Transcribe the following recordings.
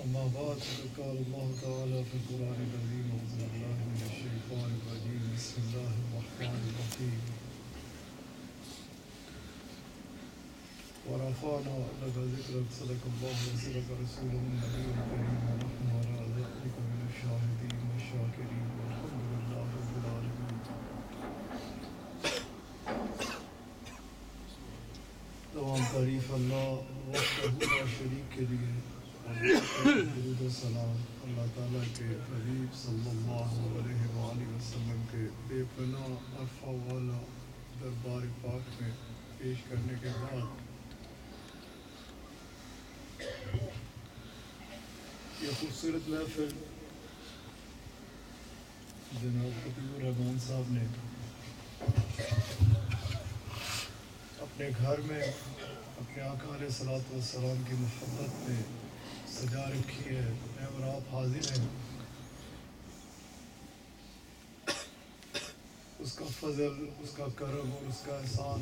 أما بعد فقد قال الله تعالى في القرآن العظيم أعوذ بالله من الشيطان الرجيم بسم الله الرحمن الرحيم ورفعنا لك ذكرك صدق الله وصدق رسوله النبي الكريم ونحن على ذلك من الشاهدين والشاكرين والحمد لله رب العالمين. تمام تعریف اللہ وحدہ لا شریک کے لیے، درود و سلام اللہ تعالیٰ کے حبیب صلی اللہ علیہ وآلہ وسلم کے بے پناہ عفو والا دربار پاک میں پیش کرنے کے بعد یہ خوبصورت محفل جناب خطیب الرحمان صاحب نے اپنے گھر میں اپنے آقا علیہ الصلوۃ والسلام کی محبت میں سجا رکھی ہے، میں اور آپ حاضر ہیں اس کا فضل، اس کا کرم اور اس کا احسان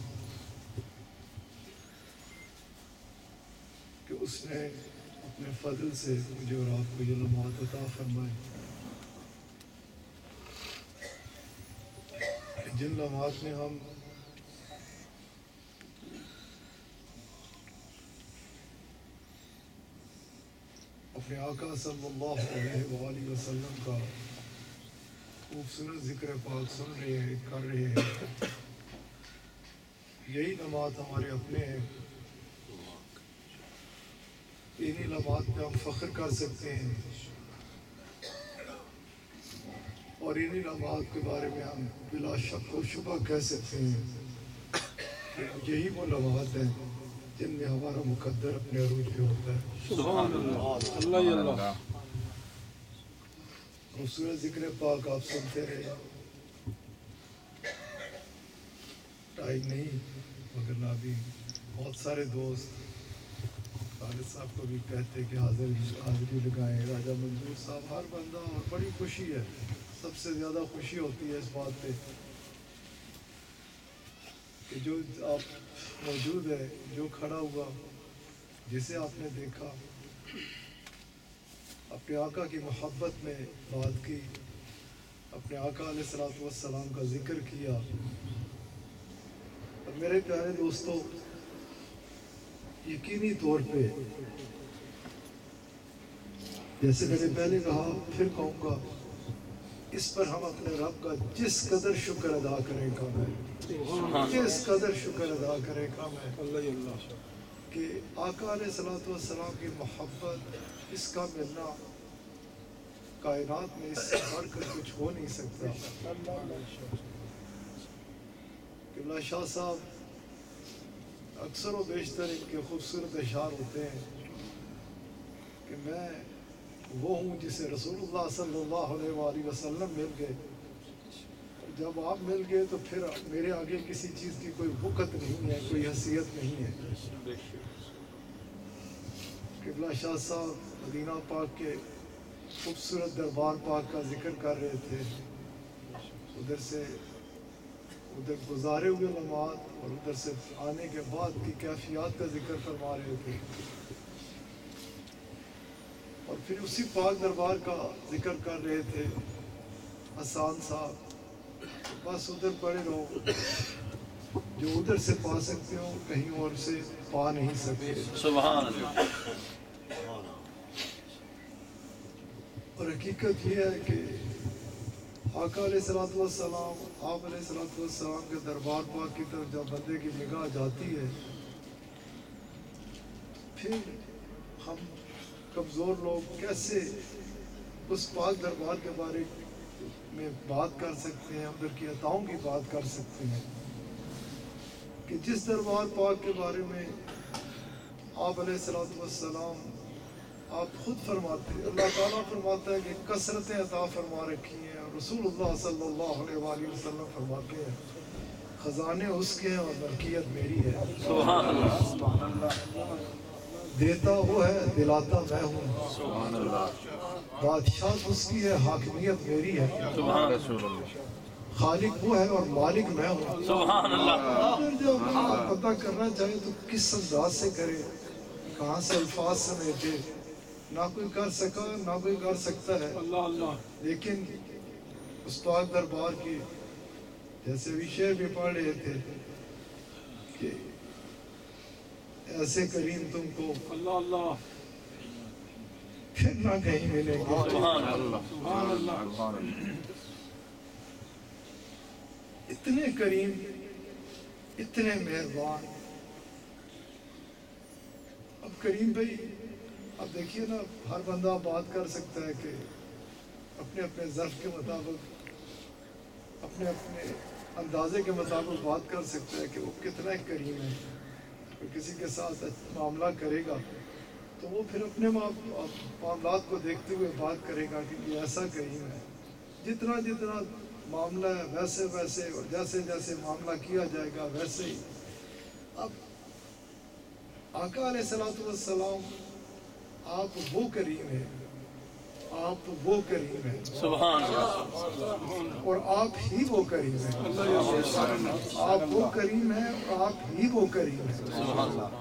کہ اس نے اپنے فضل سے مجھے اور آپ کو یہ لمحات عطا فرمائے، جن لمحات میں ہم اپنے آقا صلی اللہ علیہ وآلہ وسلم کا خوبصورت ذکر پاک سن رہے ہیں، کر رہے ہیں، یہی لمحات ہمارے اپنے ہیں، انہی لمحات پہ ہم فخر کر سکتے ہیں اور انہی لمحات کے بارے میں ہم بلا شک و شبہ کہہ سکتے ہیں کہ یہی وہ لمحات ہیں جن میں ہمارا مقدر اپنے عروج پہ ہوتا ہے۔ سبحان اللہ، اللہ اللہ، خوبصورت ذکر پاک آپ سنتے رہے، ٹائم نہیں مگر نہ بھی بہت سارے دوست خالد صاحب کو بھی کہتے کہ حاضری لگائیں، راجہ منظور صاحب، ہر بندہ، اور بڑی خوشی ہے، سب سے زیادہ خوشی ہوتی ہے اس بات پہ کہ جو آپ موجود ہے، جو کھڑا ہوا، جسے آپ نے دیکھا، اپنے آقا کی محبت میں بات کی، اپنے آقا علیہ الصلوۃ والسلام کا ذکر کیا۔ اور میرے پیارے دوستو، یقینی طور پہ جیسے میں نے پہلے کہا پھر کہوں گا، اس پر ہم اپنے رب کا جس قدر شکر ادا کریں کم ہے، جس قدر شکر ادا کریں کم ہے اللہ اللہ، کہ آقا علیہ الصلوۃ والسلام کی محبت، اس کا ملنا کائنات میں اس سے بڑھ کر کچھ ہو نہیں سکتا۔ قبلہ شاہ صاحب اکثر و بیشتر ان کے خوبصورت اشعار ہوتے ہیں کہ میں وہ ہوں جسے رسول اللہ صلی اللہ علیہ وآلہ وسلم مل گئے، جب آپ مل گئے تو پھر میرے آگے کسی چیز کی کوئی وقت نہیں ہے، کوئی حیثیت نہیں ہے۔ قبلہ شاہ صاحب مدینہ پاک کے خوبصورت دربار پاک کا ذکر کر رہے تھے، ادھر گزارے ہوئے لمحات اور ادھر سے آنے کے بعد کی کیفیات کا ذکر فرما رہے تھے، اور پھر اسی پاک دربار کا ذکر کر رہے تھے حسان صاحب۔ بس ادھر پڑے رہو، جو ادھر سے پا سکتے ہو کہیں اور سے پا نہیں سکتے۔ سبحان اللہ، اور حقیقت یہ ہے کہ آقا علیہ الصلوۃ والسلام، آپ علیہ الصلوۃ والسلام کے دربار پاک کی طرف جب بندے کی نگاہ جاتی ہے، پھر ہم کمزور لوگ کیسے اس پاک دربار کے بارے میں بات کر سکتے ہیں، ادھر کی عطاؤں کی بات کر سکتے ہیں کہ جس دربار پاک کے بارے میں آپ علیہ الصلوۃ والسلام آپ خود فرماتے ہیں، اللہ تعالیٰ فرماتا ہے کہ کثرتیں عطا فرما رکھی ہیں، اور رسول اللہ صلی اللہ علیہ وآلہ وسلم فرماتے ہیں خزانے اس کے ہیں اور ملکیت میری ہے۔ سبحان اللہ، دیتا وہ ہے، دلاتا میں ہوں، سبحان اللہ، بادشاہ اس کی ہے، حاکمیت میری ہے، سبحان رسول اللہ، خالق وہ ہے اور مالک میں ہوں۔ سبحان اللہ، اگر جب پتہ کرنا چاہے تو کس انداز سے کرے، کہاں سے الفاظ سمیٹے، نہ کوئی کر سکا نہ کوئی کر سکتا ہے، لیکن اس پاک دربار کی جیسے بھی شعر بھی پڑھ رہے تھے کہ ایسے کریم تم کو پھر نہ کہیں ملیں گے۔ سبحان اللہ سبحان اللہ۔ اتنے کریم، اتنے مہربان۔ اب کریم بھائی اب دیکھیے نا، ہر بندہ بات کر سکتا ہے کہ اپنے اپنے ظرف کے مطابق، اپنے اپنے اندازے کے مطابق بات کر سکتا ہے کہ وہ کتنا کریم ہے۔ کوئی کسی کے ساتھ معاملہ کرے گا تو وہ پھر اپنے معاملات کو دیکھتے ہوئے بات کرے گا کہ یہ ایسا کریم ہے۔ جتنا جتنا معاملہ ہے ویسے ویسے، اور جیسے جیسے معاملہ کیا جائے گا ویسے ہی۔ اب آقا علیہ الصلوۃ والسلام آپ وہ کریم ہیں، آپ وہ کریم ہیں، سبحان اللہ، اور آپ ہی وہ کریم ہیں۔ آپ وہ کریم ہیں اور آپ ہی وہ کریم ہیں۔ سبحان اللہ۔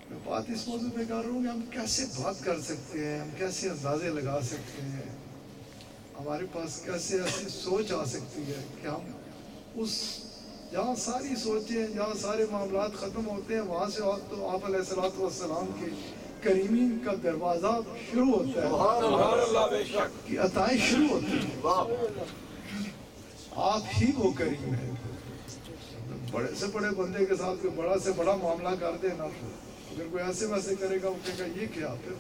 میں بات اس موضوع پہ کر رہا ہوں کہ ہم کیسے بات کر سکتے ہیں، ہم کیسے اندازے لگا سکتے ہیں، ہمارے پاس کیسے ایسی سوچ آ سکتی ہے کہ ہم اس جہاں ساری سوچیں، جہاں سارے معاملات ختم ہوتے ہیں، وہاں سے تو آپ علیہ الصلوۃ والسلام کے کریمی کا دروازہ شروع ہوتا ہے، کہ عطائیں شروع ہوتی ہیں۔ آپ ہی وہ کریم ہیں۔ بڑے سے بڑے بندے کے ساتھ کوئی بڑا سے بڑا معاملہ کر دے نا، اگر کوئی ایسے ویسے کرے گا، وہ کہے گا یہ کیا، پھر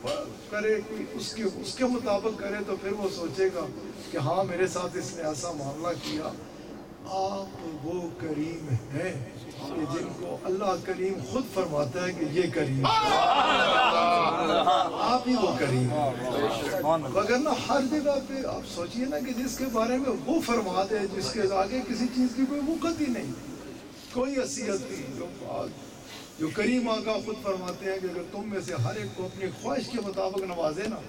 کرے کوئی اس کے مطابق کرے تو پھر وہ سوچے گا کہ ہاں میرے ساتھ اس نے ایسا معاملہ کیا۔ آپ وہ کریم ہیں کہ جن کو اللہ کریم خود فرماتا ہے کہ یہ کریم ہے۔ آپ ہی وہ کریم ہیں۔ وگرنہ ہر جگہ پہ آپ سوچئے نا کہ جس کے بارے میں وہ فرما دے، جس کے آگے کسی چیز کی کوئی وقت ہی نہیں، کوئی حیثیت نہیں، جو کریم آقا خود فرماتے ہیں کہ اگر تم میں سے ہر ایک کو اپنی خواہش کے مطابق نوازے نا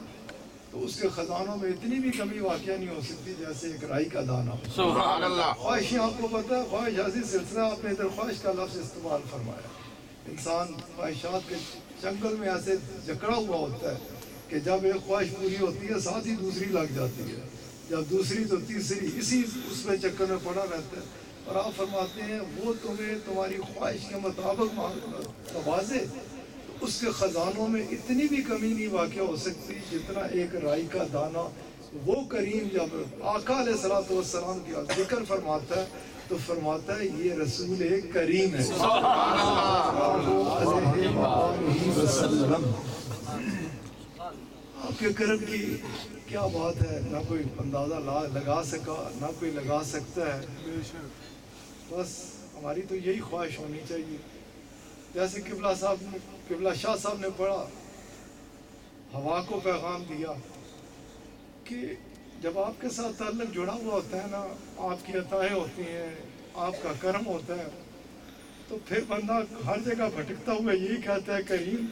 تو اس کے خزانوں میں اتنی بھی کمی واقع نہیں ہو سکتی جیسے ایک رائی کا دانہ۔ سبحان اللہ۔ خواہشیں آپ کو پتہ ہے، خواہش عزیز سلسلہ آپ نے ادھر خواہش کا لفظ استعمال فرمایا۔ انسان خواہشات کے جنگل میں ایسے جکڑا ہوا ہوتا ہے کہ جب ایک خواہش پوری ہوتی ہے ساتھ ہی دوسری لگ جاتی ہے، جب دوسری تو تیسری، اسی اس میں چکر میں پڑا رہتا ہے۔ اور آپ فرماتے ہیں وہ تمہیں تمہاری خواہش کے مطابق نوازے، اس کے خزانوں میں اتنی بھی کمی نہیں واقع ہو سکتی جتنا ایک رائی کا دانہ۔ وہ کریم جب آقا علیہ الصلوۃ والسلام کی ذکر فرماتا ہے تو فرماتا ہے یہ رسول کریم ہے وسلم۔ آپ کے کرم کی کیا بات ہے، نہ کوئی اندازہ لگا سکا، نہ کوئی لگا سکتا ہے۔ بس ہماری تو یہی خواہش ہونی چاہیے، جیسے قبلہ شاہ صاحب نے پڑھا، ہوا کو پیغام دیا کہ جب آپ کے ساتھ تعلق جڑا ہوا ہوتا ہے نا، آپ کی عطائیں ہوتی ہیں، آپ کا کرم ہوتا ہے، تو پھر بندہ ہر جگہ بھٹکتا ہوا یہی کہتا ہے کریم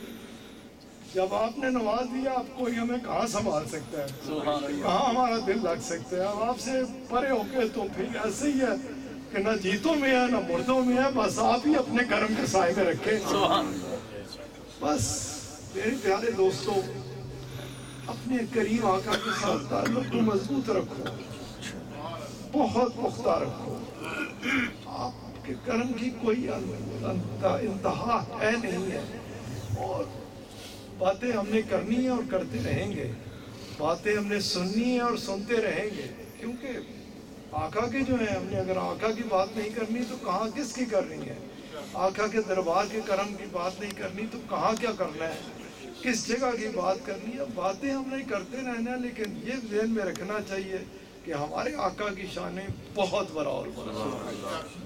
جب آپ نے نواز دیا آپ کو ہمیں کہاں سنبھال سکتا ہے، کہاں ہمارا دل لگ سکتا ہے۔ اب آپ سے پرے ہو کے تو پھر ایسے ہی ہے کہ نہ جیتوں میں ہے نہ مردوں میں ہے، بس آپ ہی اپنے کرم کے سائے میں رکھیں۔ بس میرے پیارے دوستو، اپنے کریم آقا کے ساتھ تعلق کو مضبوط رکھو، بہت پختہ رکھو۔ آپ کے کرم کی کوئی انتہا ہے نہیں ہے، اور باتیں ہم نے کرنی ہیں اور کرتے رہیں گے، باتیں ہم نے سننی ہیں اور سنتے رہیں گے، کیونکہ آقا کے جو ہیں، ہم نے اگر آقا کی بات نہیں کرنی تو کہاں کس کی کرنی ہے، آقا کے دربار کے کرم کی بات نہیں کرنی تو کہاں کیا کرنا ہے، کس جگہ کی بات کرنی ہے۔ باتیں ہم نے کرتے رہنا، لیکن یہ ذہن میں رکھنا چاہیے کہ ہمارے آقا کی شانیں بہت بڑا اور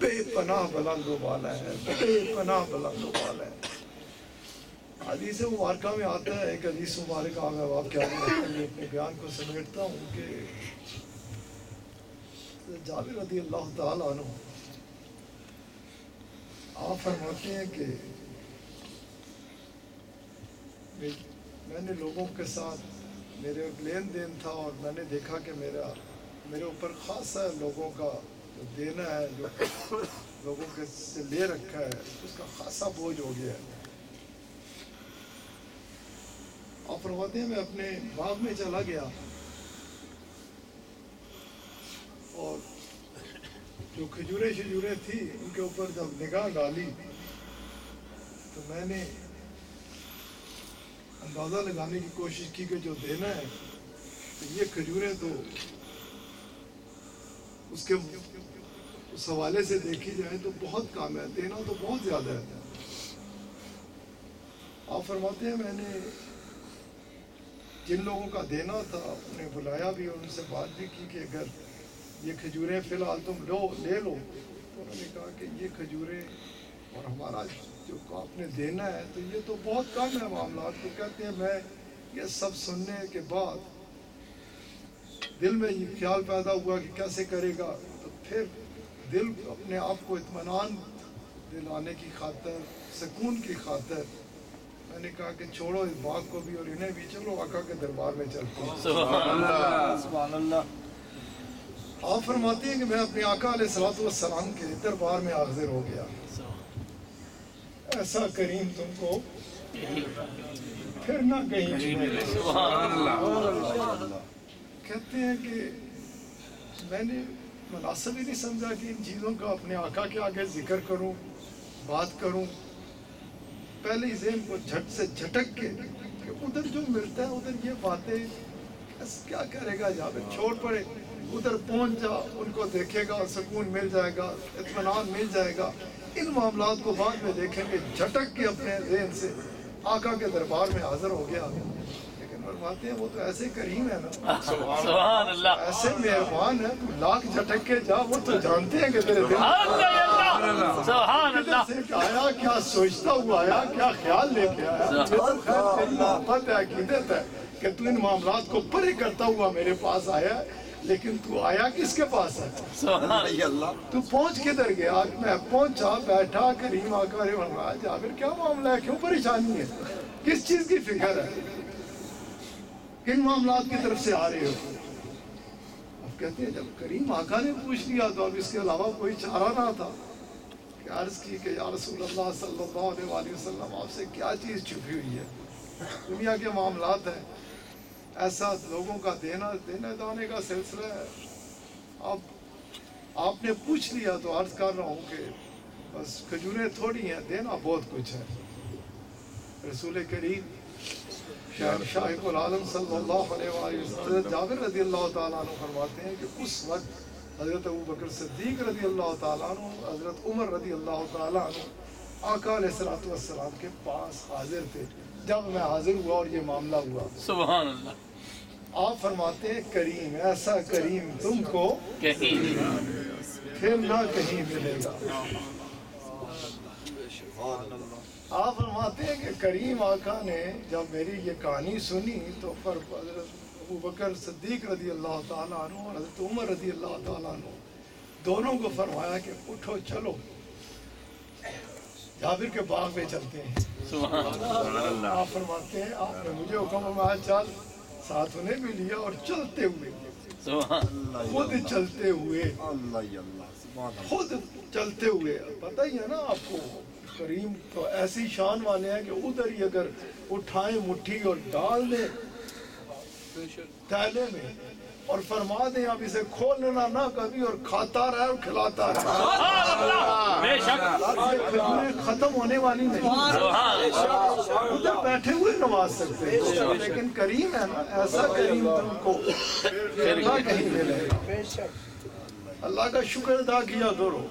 بے پناہ بلند و بالا ہے، بے پناہ بلند و بالا ہے۔ حدیث مبارکہ میں آتا ہے، ایک حدیث مبارکہ میں واقعہ اپنے بیان کو سمیٹتا ہوں کہ جابر رضی اللہ تعالیٰ عنہ آپ فرماتے ہیں کہ میں نے لوگوں کے ساتھ میرے ایک لین دین تھا، اور میں نے دیکھا کہ میرے اوپر خاصا لوگوں کا جو دینا ہے، جو لوگوں کے سے لے رکھا ہے، اس کا خاصا بوجھ ہو گیا ہے۔ آپ فرماتے ہیں میں اپنے باغ میں چلا گیا اور جو کھجوریں تھی ان کے اوپر جب نگاہ ڈالی تو میں نے اندازہ لگانے کی کوشش کی کہ جو دینا ہے تو یہ کھجوریں تو اس حوالے سے دیکھی جائے تو بہت کم ہے، دینا تو بہت زیادہ ہے۔ آپ فرماتے ہیں میں نے جن لوگوں کا دینا تھا انہیں بلایا بھی اور ان سے بات بھی کی کہ اگر یہ کھجوریں فی الحال تم لے لو، تو انہوں نے کہا کہ یہ کھجوریں اور ہمارا جو آپ نے دینا ہے تو یہ تو بہت کم ہے معاملات۔ تو کہتے ہیں میں یہ سب سننے کے بعد دل میں یہ خیال پیدا ہوا کہ کیسے کرے گا، تو پھر دل اپنے آپ کو اطمینان دلانے کی خاطر، سکون کی خاطر میں نے کہا کہ چھوڑو اس باغ کو بھی اور انہیں بھی، چلو آقا کے دربار میں چلتے ہیں۔ سبحان اللہ، سبحان اللہ۔ آپ فرماتے ہیں کہ میں اپنے آقا علیہ الصلوۃ والسلام کے دربار میں حاضر ہو گیا۔ ایسا کریم تم کو پھر نہ کہیں ملے۔ سبحان اللہ۔ کہتے ہیں کہ میں نے مناسب ہی نہیں سمجھا کہ ان چیزوں کا اپنے آقا کے آگے ذکر کروں، بات کروں۔ پہلے ہی ذہن کو جھٹ سے جھٹک کے کہ ادھر جو ملتا ہے ادھر یہ باتیں کیا کرے گا، جا پھر چھوڑ پڑے، ادھر پہنچ جا، ان کو دیکھے گا، سکون مل جائے گا، اطمینان مل جائے گا، ان معاملات کو بعد میں دیکھیں گے۔ جھٹک کے اپنے ذہن سے آقا کے دربار میں حاضر ہو گیا۔ لیکن فرماتے ہیں وہ تو ایسے کریم ہے نا، سبحان اللہ، ایسے مہربان ہے، تو لاکھ جھٹک کے جا، وہ تو جانتے ہیں کہ تیرے دل سبحان اللہ، سے آیا کیا سوچتا ہوا آیا، کیا خیال لے کے آیا۔ یہ تو خیر تیری محبت ہے، عقیدت ہے کہ تو ان معاملات کو پرے کرتا ہوا میرے پاس آیا ہے، لیکن تو آیا کس کے پاس ہے؟ سبحان اللہ، تو پہنچ کدھر گیا؟ میں پہنچا، بیٹھا، کریم آقا نے فرمایا جابر کیا معاملہ ہے، کیوں پریشانی ہے، کس چیز کی فکر ہے، کن معاملات کی طرف سے آ رہے ہو؟ اب کہتے ہیں جب کریم آقا نے پوچھ لیا تو اب اس کے علاوہ کوئی چارہ نہ تھا کہ عرض کی کہ یا رسول اللہ صلی اللہ علیہ وسلم آپ سے کیا چیز چھپی ہوئی ہے؟ دنیا کے معاملات ہیں، ایسا لوگوں کا دینے دانے کا سلسلہ ہے، اب آپ نے پوچھ لیا تو عرض کر رہا ہوں کہ بس کھجوریں تھوڑی ہیں، دینا بہت کچھ ہے۔ رسول کریم شاہ العالم صلی اللہ علیہ وسلم حضرت جابر رضی اللہ تعالیٰ عنہ فرماتے ہیں کہ اس وقت حضرت ابوبکر صدیق رضی اللہ تعالیٰ عنہ، حضرت عمر رضی اللہ تعالیٰ عنہ آقا علیہ الصلوۃ والسلام کے پاس حاضر تھے جب میں حاضر ہوا اور یہ معاملہ ہوا۔ سبحان اللہ، آپ فرماتے ہیں کریم، ایسا کریم تم کو کہیں پھر نہ کہیں ملے گا۔ آپ فرماتے ہیں کہ کریم آقا نے جب میری یہ کہانی سنی تو حضرت ابوبکر صدیق رضی اللہ تعالیٰ عنہ اور حضرت عمر رضی اللہ تعالیٰ عنہ دونوں کو فرمایا کہ اٹھو چلو جابر کے باغ میں چلتے ہیں۔ سبحان اللہ، آپ فرماتے ہیں آپ نے مجھے حکم فرمایا چل، ساتھ انہیں بھی لیا اور چلتے ہوئے، سبحان خود چلتے ہوئے، خود چلتے ہوئے۔ پتہ ہی ہے نا آپ کو کریم تو ایسی شان والے ہیں کہ ادھر ہی اگر اٹھائیں مٹھی اور ڈال دیں تھیلے میں اور فرما دیں اب اسے کھولنا نہ کبھی اور کھاتا رہے اور کھلاتا رہے، بے شک، کھجوریں ختم ہونے والی نہیں، ادھر بیٹھے ہوئے نواز سکتے ہیں۔ لیکن کریم ہے نا، ایسا کریم تم کو نہ کہیں ملے گا۔ اللہ کا شکر ادا کیا کرو،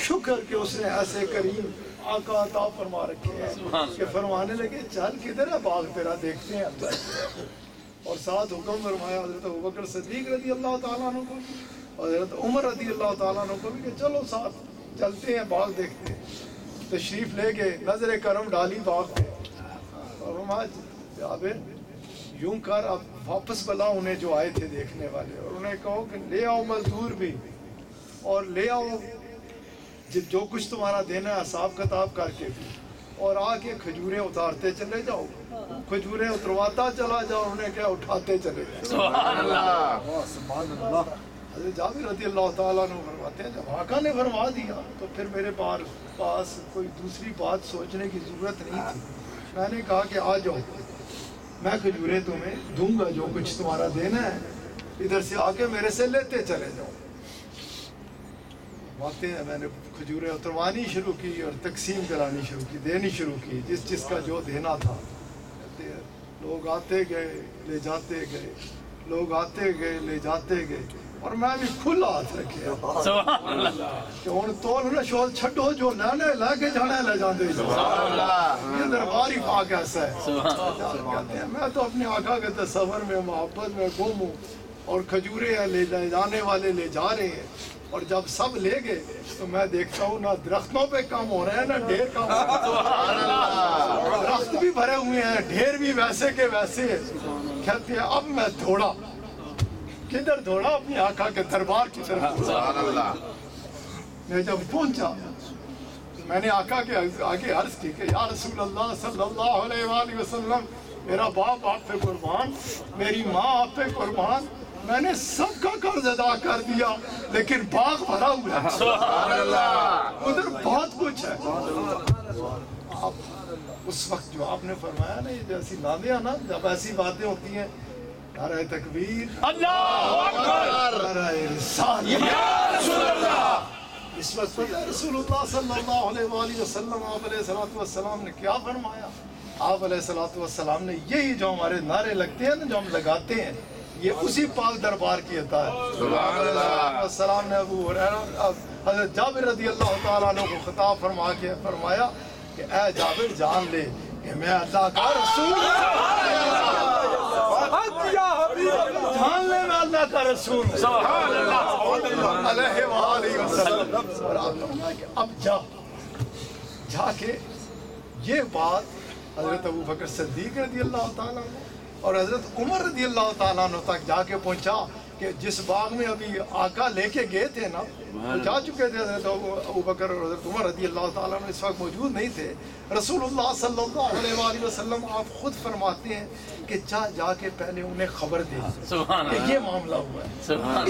شکر کہ اس نے ایسے کریم آقا عطا فرما رکھے ہیں کہ فرمانے لگے چل کدھر ہے باغ تیرا، دیکھتے ہیں۔ اور ساتھ حکم فرمایا حضرت ابوبکر صدیق رضی اللہ تعالیٰ عنہ کو اور حضرت عمر رضی اللہ تعالیٰ عنہ کو بھی کہ چلو ساتھ چلتے ہیں باغ دیکھتے ہیں۔ تشریف لے گئے، نظر کرم ڈالی باغ پہ اور فرمایا جابر یوں کر اب واپس بلا انہیں جو آئے تھے دیکھنے والے، اور انہیں کہو کہ لے آؤ مزدور بھی اور لے آؤ جو کچھ تمہارا دینا ہے حساب کتاب کر کے، اور آ کے کھجوریں اتارتے چلے جاؤ، کھجوریں اترواتا چلا جاؤ، انہیں کیا اٹھاتے چلے جاؤ۔ سبحان اللہ، حضرت جابر رضی اللہ تعالیٰ عنہ فرماتے ہیں جب آقا نے فرما دیا تو پھر میرے پاس کوئی دوسری بات سوچنے کی ضرورت نہیں تھی۔ میں نے کہا کہ آ جاؤ، میں کھجوریں تمہیں دوں گا جو کچھ تمہارا دینا ہے ادھر سے آ کے میرے سے لیتے چلے جاؤ. واقعی میں نے کھجوریں اتروانی شروع کی اور تقسیم کرانی شروع کی, دینی شروع کی جس کا جو دینا تھا. لوگ آتے گئے لے جاتے گئے, لوگ آتے گئے لے جاتے گئے, اور میں بھی کھلا ہاتھ رکھے کہ ہوں تول نہ شول چھڈو, جو لینے لے کے جانا لے جاندے. یہ دربار ہی پاک ایسا ہے. کہتے ہیں میں تو اپنے آقا کے تصور میں محبت میں گم ہوں, اور کھجوریں لے جانے والے لے جا رہے ہیں, اور جب سب لے گئے تو میں دیکھتا ہوں نہ درختوں پہ کام ہو رہے ہیں نہ ڈھیر کام ہو رہا ہے. درخت بھی بھرے ہوئے ہیں, ڈھیر بھی ویسے کے ویسے. کہتے ہیں اب میں دوڑا, کدھر دوڑا؟ اپنی آقا کے دربار کی طرف. میں جب پہنچا میں نے آقا کے آگے عرض کی کہ یا رسول اللہ صلی اللہ علیہ وآلہ وسلم, میرا باپ آپ پہ قربان, میری ماں آپ پہ قربان, میں نے سب کا قرض ادا کر دیا لیکن باغ بھرا ہوا ہے, ادھر بہت کچھ ہے. اس وقت جو آپ نے فرمایا نا, یہ جیسی نادیاں نا, جب ایسی باتیں ہوتی ہیں, نعرہ تکبیر, اللہ اکبر, نعرہ رسالت, یا رسول اللہ. اس وقت رسول اللہ صلی اللہ علیہ وآلہ وسلم آپ علیہ السلام نے کیا فرمایا؟ آپ علیہ السلام نے یہی جو ہمارے نعرے لگتے ہیں نا, جو ہم لگاتے ہیں, یہ اسی پاک دربار کی عطا ہے. السلام نے ابو ہریرہ حضرت جابر رضی اللہ تعالیٰ عنہ کو خطاب فرما کے فرمایا کہ اے جابر جان لے کہ میں اللہ کا رسول ہوں. جان لے میں اللہ کا رسول ہوں علیہ وآلہ وسلم. اور آپ فرمایا کہ اب جا کے یہ بات حضرت ابو بکر صدیق رضی اللہ تعالیٰ عنہ اور حضرت عمر رضی اللہ تعالیٰ عنہ تک جا کے پہنچا کہ جس باغ میں ابھی آقا لے کے گئے تھے نا, جا چکے تھے حضرت ابو بکر اور حضرت عمر رضی اللہ تعالیٰ عنہ اس وقت موجود نہیں تھے. رسول اللہ صلی اللہ علیہ وآلہ وسلم آپ خود فرماتے ہیں کہ جا کے پہلے انہیں خبر دے کہ یہ معاملہ ہوا ہے.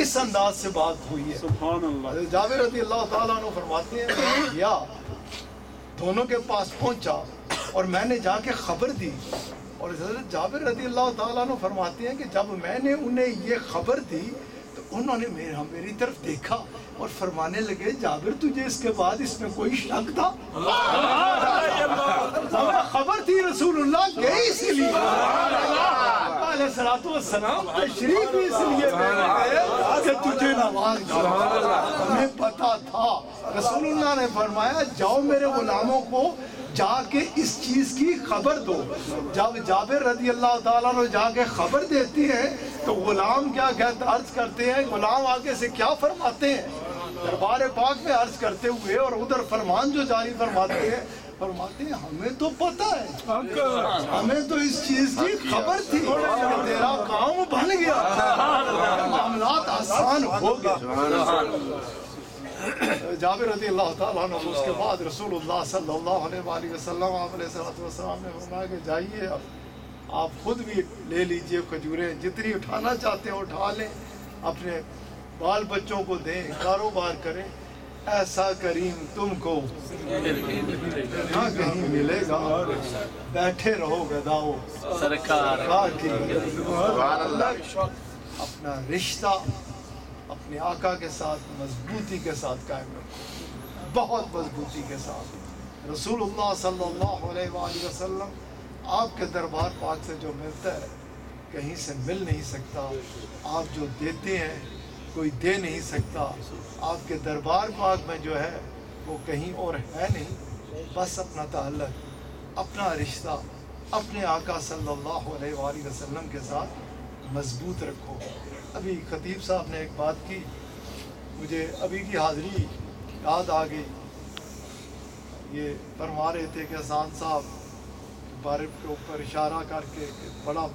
اس انداز سے بات ہوئی ہے. حضرت جابر رضی اللہ تعالیٰ عنہ فرماتے ہیں یا دونوں کے پاس پہنچا اور میں نے جا کے خبر دی, اور حضرت جابر رضی اللہ تعالیٰ عنہ فرماتے ہیں کہ جب میں نے انہیں یہ خبر دی تو انہوں نے میری طرف دیکھا اور فرمانے لگے جابر تجھے اس کے بعد اس میں کوئی شک تھا؟ ہمیں خبر تھی رسول اللہ گئے اسی لیے, علیہ السلام تشریف اس لیے کہ تجھے نواز دیا. ہمیں پتا تھا. رسول اللہ نے فرمایا جاؤ میرے غلاموں کو جا کے اس چیز کی خبر دو. جب جابر رضی اللہ تعالیٰ عنہ جا کے خبر دیتی ہیں تو غلام کیا عرض کرتے ہیں, غلام آگے سے کیا فرماتے ہیں دربار پاک میں عرض کرتے ہوئے, اور ادھر فرمان جو جاری فرماتے ہیں ہمیں تو پتہ ہے, ہمیں تو اس چیز کی خبر تھی, تیرا کام بن گیا, معاملات آسان ہو گئے. جابر رضی اللہ تعالیٰ عنہ اس کے بعد رسول اللہ صلی اللہ علیہ وآلہ وسلم آپ علیہ السلام نے فرمایا کہ جائیے اب آپ خود بھی لے لیجئے کھجوریں, جتنی اٹھانا چاہتے ہیں اٹھا لیں, اپنے بال بچوں کو دیں, کاروبار کریں. ایسا کریم تم کو نہ کہیں ملے گا, بیٹھے رہو گداؤ سرکار کی. اپنا رشتہ اپنے آقا کے ساتھ مضبوطی کے ساتھ قائم رکھو, بہت مضبوطی کے ساتھ. رسول اللہ صلی اللہ علیہ وآلہ وسلم آپ کے دربار پاک سے جو ملتا ہے کہیں سے مل نہیں سکتا. آپ جو دیتے ہیں کوئی دے نہیں سکتا. آپ کے دربار پاک میں جو ہے وہ کہیں اور ہے نہیں. بس اپنا تعلق, اپنا رشتہ اپنے آقا صلی اللہ علیہ وآلہ وسلم کے ساتھ مضبوط رکھو. ابھی خطیب صاحب نے ایک بات کی, مجھے ابھی کی حاضری یاد آ گئی. یہ فرما رہے تھے کہ اذان صاحب بارے کے اوپر اشارہ کر کے بڑا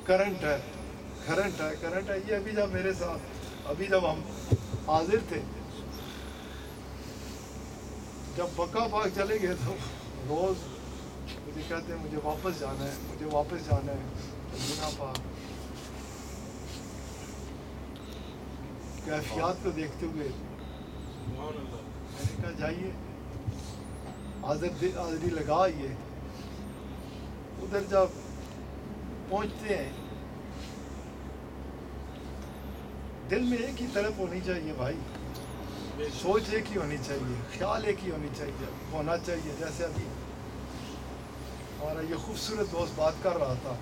کرنٹ ہے. یہ ابھی جب میرے ساتھ ابھی جب ہم حاضر تھے, جب مکہ پاک چلے گئے تو روز مجھے کہتے ہیں مجھے واپس جانا ہے مدینہ پاک. کیفیات کو دیکھتے ہوئے میں نے کہا جائیے حاضری لگائیے. ادھر جب پہنچتے ہیں دل میں ایک ہی طرف ہونی چاہیے بھائی، سوچ ایک ہی ہونی چاہیے، خیال ایک ہی ہونی چاہیے، ہونا چاہیے. جیسے ابھی ہمارا یہ خوبصورت دوست بات کر رہا تھا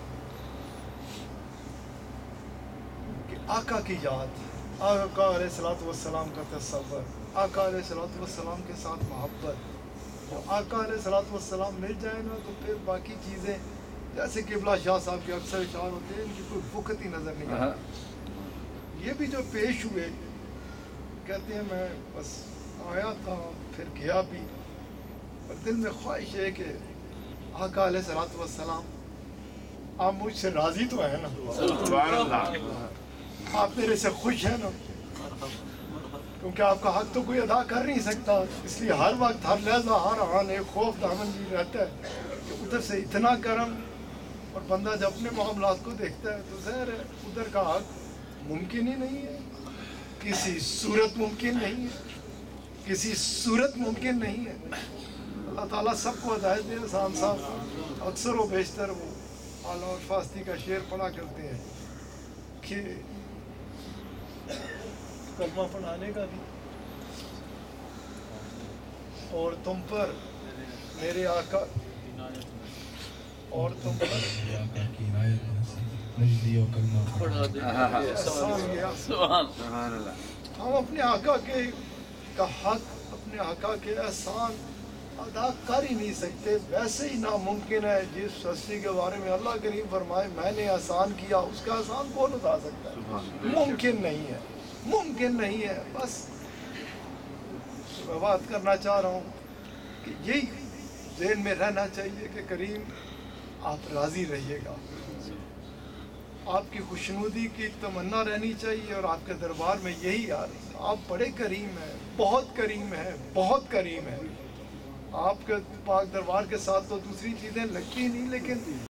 کہ آقا کی یاد، آقا علیہ الصلوۃ والسلام کا تصور، آقا علیہ الصلوۃ والسلام کے ساتھ محبت. جب آقا علیہ الصلوۃ والسلام مل جائے نا تو پھر باقی چیزیں جیسے قبلہ شاہ صاحب کے اکثر اشعار ہوتے ہیں ان کی کوئی وقت ہی نظر نہیں آتی. یہ بھی جو پیش ہوئے کہتے ہیں میں بس آیا تھا پھر گیا بھی، اور دل میں خواہش ہے کہ آقا علیہ الصلوۃ والسلام آپ مجھ سے راضی تو ہیں نا، سبحان اللہ. آپ میرے سے خوش ہیں نا، کیونکہ آپ کا حق تو کوئی ادا کر نہیں سکتا، اس لیے ہر وقت ہر لحظہ ہر آن ایک خوف دامن بھی رہتا ہے کہ ادھر سے اتنا کرم، اور بندہ جب اپنے معاملات کو دیکھتا ہے تو ظاہر ہے ادھر کا حق ممکن ہی نہیں ہے، کسی صورت ممکن نہیں ہے، کسی صورت ممکن نہیں ہے. اللہ تعالیٰ سب کو ہدایت دے. حسان صاحب اکثر و بیشتر وہ اعلیٰ اور فاستی کا شعر پڑھا کرتے ہیں کہ کلمہ پڑھانے کا بھی اور تم پر میرے آقا، اور تم پر احسان گیا. سبحان اللہ. ہم اپنے آقا کے کا حق، اپنے آقا کے احسان ادا کر ہی نہیں سکتے. ویسے ہی ناممکن ہے جس ہستی کے بارے میں اللہ کریم فرمائے میں نے احسان کیا، اس کا احسان کون اٹھا سکتا ہے؟ ممکن نہیں ہے، ممکن نہیں ہے. بس میں بات کرنا چاہ رہا ہوں کہ یہی ذہن میں رہنا چاہیے کہ کریم آپ راضی رہیے گا، آپ کی خوشنودی کی تمنا رہنی چاہیے، اور آپ کے دربار میں یہی آپ بڑے کریم ہیں، بہت کریم ہیں، بہت کریم ہیں. آپ کے پاک دربار کے ساتھ تو دوسری چیزیں لگتی نہیں، لیکن